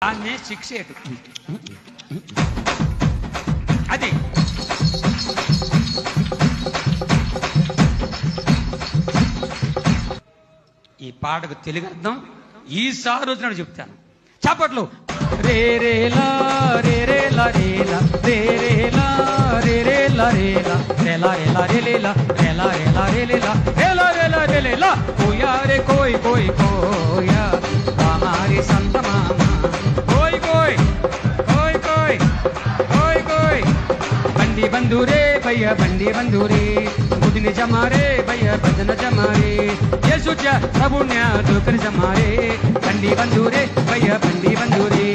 దాన్నే శిక్ష అది ఈ పాటకు తెలుగు అర్థం ఈసారి వచ్చినట్టు చెప్తాను. చప్పట్లు. రే రేలా రే రేలా రేలా రే రేలా రే రేలా రేలా రేలా రేలా రేలేలా రేలా రేలా రేలేలా రేలా రేలా రేలేలా కోయా రే కోయ్ కోయ్ కోయా हमारे संत मामा कोई कोई कोई कोई कोई कोई बंदी बंदूरे भैया बंदी बंदूरे बुद्धि जमारे भैया बदन जमारे ये सोचा सबुन्या दुकर जमारे बंदी बंदूरे भैया बंदी बंदूरे